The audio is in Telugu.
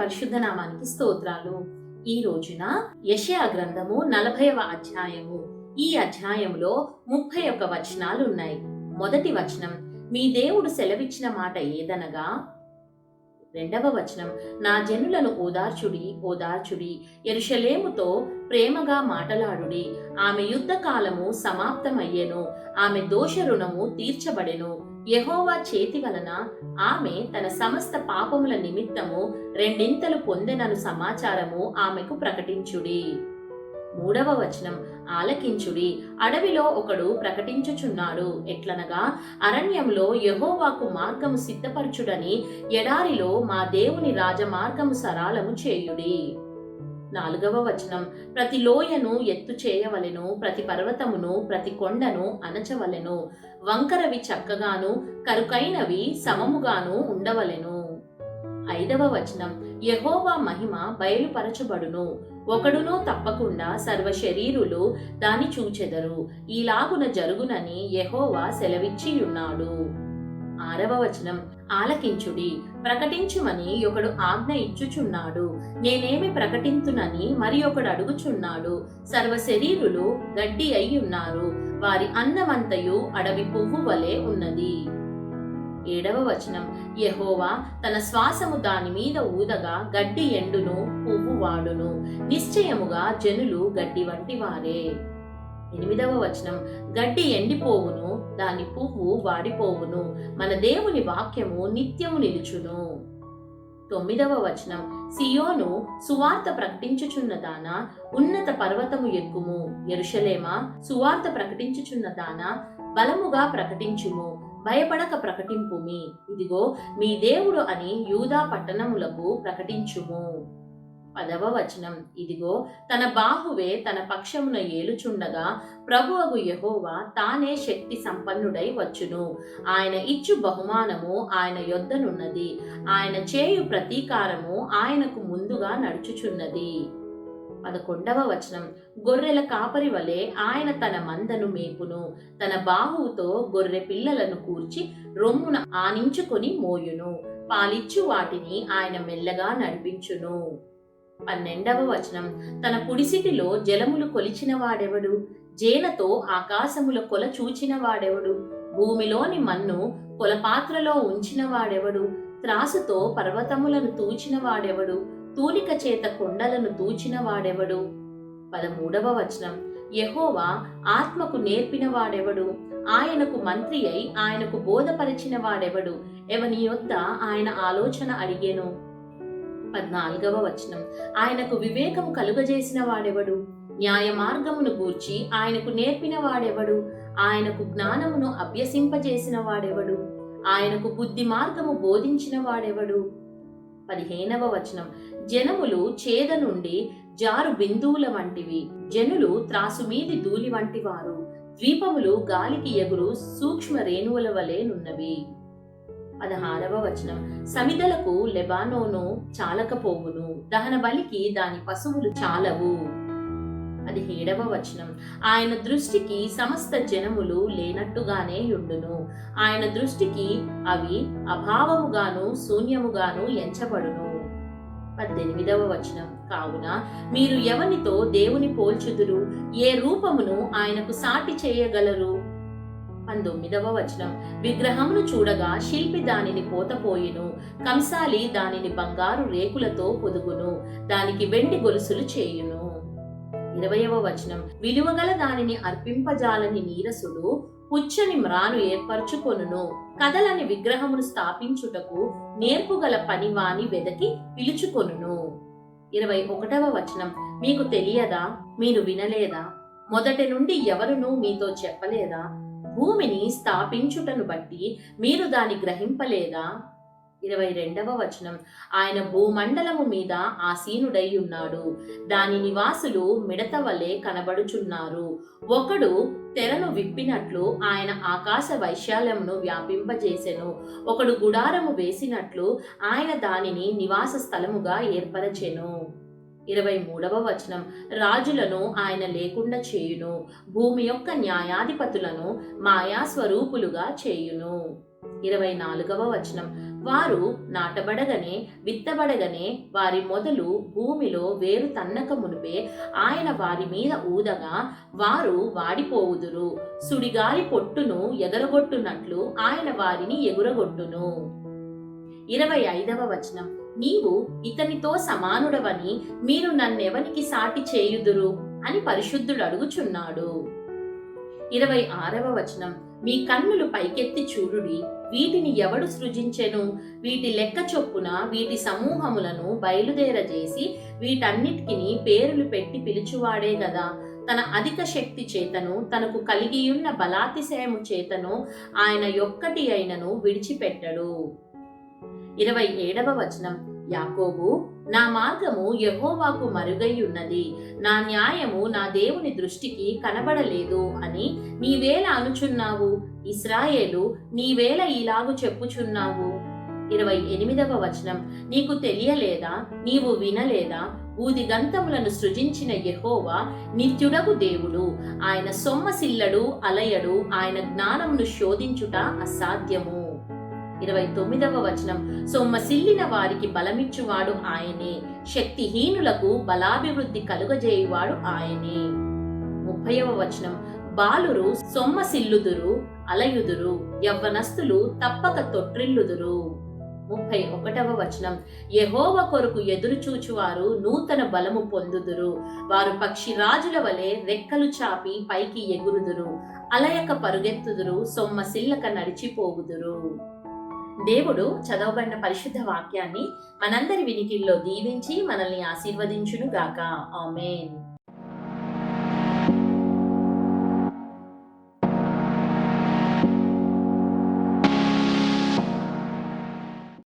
పరిశుద్ధ నామానికి స్తోత్రాలు. ఈ రోజున యెషయా గ్రంథము 40వ అధ్యాయము. ఈ అధ్యాయంలో 31 వచనాలు ఉన్నాయి. మొదటి వచనం, మీ దేవుడు సెలవిచ్చిన మాట ఏదనగా. రెండవ వచనం, నా జనులను ఓదార్చుడి ఓదార్చుడి, యెరూషలేముతో ప్రేమగా మాటలాడుడి. ఆమె యుద్ధ కాలము సమాప్తమయ్యెను, ఆమె దోష రుణము తీర్చబడెను. యెహోవా చేతి వలన ఆమె తన సమస్త పాపముల నిమిత్తము రెండింతలు పొందెనను సమాచారము ఆమెకు ప్రకటించుడి. మూడవ వచనం, ఆలకించుడి. అడవిలో ఒకడు ప్రకటించుచున్నాడు ఎట్లనగా, అరణ్యంలో యెహోవాకు మార్గము సిద్ధపరచుడని, ఎడారిలో మా దేవుని రాజమార్గము సరాలము చేయుడి. నాలుగవ వచనం, ప్రతి లోయను ఎత్తు చేయవలెను, ప్రతి పర్వతమును ప్రతి కొండను అణచవలెను. వంకరవి చక్కగాను కరుకైనవి సమముగాను ఉండవలెను. ఐదవ వచనం, యెహోవా మహిమ బయలుపరచబడును, ఒకడునూ తప్పకుండా సర్వ శరీరులు దాని చూచెదరు. ఈలాగున జరుగునని యెహోవా సెలవిచ్చియున్నాడు. ఆరవ వచనం, ఆలకించుడి, ప్రకటించుమని ఒకడు ఆజ్ఞ ఇచ్చుచున్నాడు. నేనేమి ప్రకటింతునని మరి ఒకడు అడుగుచున్నాడు. సర్వ శరీరులు గడ్డి అయి ఉన్నారు, వారి అన్నమంతయు అడవి పువ్వు వలె ఉన్నది. ఏడవ వచనం, యెహోవా తన శ్వాసము దాని మీద ఊదగా గడ్డి ఎండును, పువ్వు వాడును. నిశ్చయముగా జనులు గడ్డి వంటి వారే. ఎనిమిదవ వచనం, గడ్డి ఎండిపోవును, దాని పువ్వు వాడిపోవును, మన దేవుని వాక్యము నిత్యము నిలుచును. తొమ్మిదవ వచనం, సియోను సువార్త ప్రకటించుచున్నదానా, ఉన్నత పర్వతము ఎక్కుము. యెరూషలేమా, సువార్త ప్రకటించుచున్నదానా, బలముగా ప్రకటించుము, భయపడక ప్రకటింపుమి. ఇదిగో మీ దేవుడు అని యూదా పట్టణములకు ప్రకటించుము. పదవ వచనం, ఇదిగో తన బాహువే తన పక్షమున ఏలుచుండగా, ప్రభువగు యెహోవా తానే శక్తి సంపన్నుడై వచ్చును. ఆయన ఇచ్చు బహుమానము ఆయన యొద్దనున్నది, ఆయన చేయు ప్రతీకారము ఆయనకు ముందుగా నడుచుచున్నది. 11వ వచనం, గొర్రెల కాపరి వలె ఆయన తన మందను మేపును, తన బాహువుతో గొర్రె పిల్లలను కూర్చి రొమ్మున ఆనించుకొని మోయును. పాలిచ్చు వాటిని ఆయన మెల్లగా నడిపించును. 12వ వచనం, తన కుడిసిటిలో జలములు కొలిచిన వాడెవడు, జేనతో ఆకాశముల కొల చూచిన వాడెవడు, భూమిలోని మన్ను కొలపాత్రలో ఉంచిన వాడెవడు, త్రాసుతో పర్వతములను తూచిన వాడెవడు, తూలిక చేత కొండలను తూచిన వాడెవడు. 13వ వచనం, యెహోవా ఆత్మకు నేర్పిన వాడెవడు, ఆయనకు మంత్రి అయి ఆయనకు బోధపరిచిన వాడెవడు, ఎవని యొద్ద ఆయన ఆలోచన అడిగెను. 14వ వచనం, ఆయనకు వివేకము కలుగజేసిన వాడెవడు, న్యాయ మార్గమును గూర్చి ఆయనకు నేర్పిన వాడెవడు, ఆయనకు జ్ఞానమును అభ్యసింపజేసిన వాడెవడు, ఆయనకు బుద్ధి మార్గము బోధించిన వాడెవడు. 15వ వచనం, జనములు చేద నుండి జారు బిందువుల వంటివి, జనులు త్రాసు మీది ధూళి వంటి వారు, ద్వీపములు గాలికి ఎగురు సూక్ష్మ రేణువుల వలె నున్నవి. 16వ వచనం, సమిదలకు లెబానోను చాలకపోవును, దహన బలికి దాని పశువులు చాలవు. 17వ వచనం, ఆయన దృష్టికి సమస్త జనములు లేనట్టుగానే యుండును, ఆయన దృష్టికి అవి అభావముగాను శూన్యముగాను ఎంచబడును. 18వ వచనం, కావున మీరు ఎవనితో దేవుని పోల్చుదురు, ఏ రూపమును ఆయనకు సాటి చేయగలరు. 19వ వచనం, విగ్రహమును చూడగా శిల్పి దానిని పోతపోయిను, కంసాలి దానిని బంగారు రేకులతో పొదుగును, దానికి వెండి గొలుసులు చేయును. 20వ వచనం, విలువగల దానిని అర్పింపజాలని నీరసుడు పుచ్చని మ్రాను ఏర్పరచుకొనును, కదలని విగ్రహమును స్థాపించుటకు నేర్పుగల పనివాని వెదకి పిలుచుకొనును. 21వ వచనం, మీకు తెలియదా, మీరు వినలేదా, మొదటి నుండి ఎవరునూ మీతో చెప్పలేదా, భూమిని స్థాపించుటను బట్టి మీరు దాని గ్రహింపలేదా. 22వ వచనం, ఆయన భూమండలము మీద ఆసీనుడై ఉన్నాడు, దాని నివాసులు మిడత వలె కనబడుచున్నారు. ఒకడు తెరను విప్పినట్లు ఆయన ఆకాశ వైశాల్యమును వ్యాపింపజేసెను, ఒకడు గుడారము వేసినట్లు ఆయన దానిని నివాస స్థలముగా ఏర్పరచెను. 23వ వచనం, రాజులను ఆయన లేకుండా చేయును, భూమి యొక్క న్యాయాధిపతులను మాయా స్వరూపులుగా చేయును. 24వ వచనం, వారు నాటబడగనే విత్తబడగనే వారి మొదలు భూమిలో వేరు తన్నక మునిపే ఆయన వారి మీద ఊదగా వారు వాడిపోవుదురు, సుడిగాలి పొట్టును ఎగరగొట్టునట్లు ఆయన వారిని ఎగురగొట్టును. 25వ వచనం, నీవు ఇతనితో సమానుడవని మీరు నన్నెవనికి సాటి చేయుదురు అని పరిశుద్ధుడు అడుగుచున్నాడు. 26వ వచనం, మీ కన్నులు పైకెత్తి చూడుడి, వీటిని ఎవడు సృజించెను, వీటి లెక్క చొప్పున వీటి సమూహములను బయలుదేరజేసి వీటన్నిటికి పేరులు పెట్టి పిలుచువాడే గదా. తన అధిక శక్తి చేతను తనకు కలిగియున్న బలాతిశయము చేతను ఆయన యొక్కటి అయినను విడిచిపెట్టడు. 27వ వచనం, యాకోబు, నా మార్గము యెహోవాకు మరుగై ఉన్నది, నా న్యాయము నా దేవుని దృష్టికి కనబడలేదు అని నీవేళ అనుచున్నావు, ఇశ్రాయేలు నీవేళ ఇలాగు చెప్పుచున్నావు. 28వ వచనం, నీకు తెలియలేదా, నీవు వినలేదా, ఊదిగంతములను సృజించిన యెహోవా నిత్యుడగు దేవుడు, ఆయన సొమ్మసిల్లడు అలయడు, ఆయన జ్ఞానమును శోధించుట అసాధ్యము. 29వ వచనం, సొమ్మసిల్లిన వారికి బలమిచ్చువాడు ఆయనే, శక్తిహీనులకు బలాభివృద్ధి కలుగజేయువాడు ఆయనే. 30వ వచనం, బాలురు సొమ్మసిల్లుదురు అలయుదురు, యవ్వనస్తులు తప్పక తొట్రిల్లుదురు. 31వ వచనం, యెహోవా కొరకు ఎదురు చూచువారు నూతన బలము పొందుదురు, వారు పక్షిరాజుల వలె రెక్కలు చాపి పైకి ఎగురుదురు, అలయక పరుగెత్తుదురు, సొమ్మసిల్లక నడిచిపోవుదురు. దేవుడు చదవబడిన పరిశుద్ధ వాక్యాన్ని మనందరి వినికిల్లో దీవించి మనల్ని ఆశీర్వదించును గాక. ఆమేన్.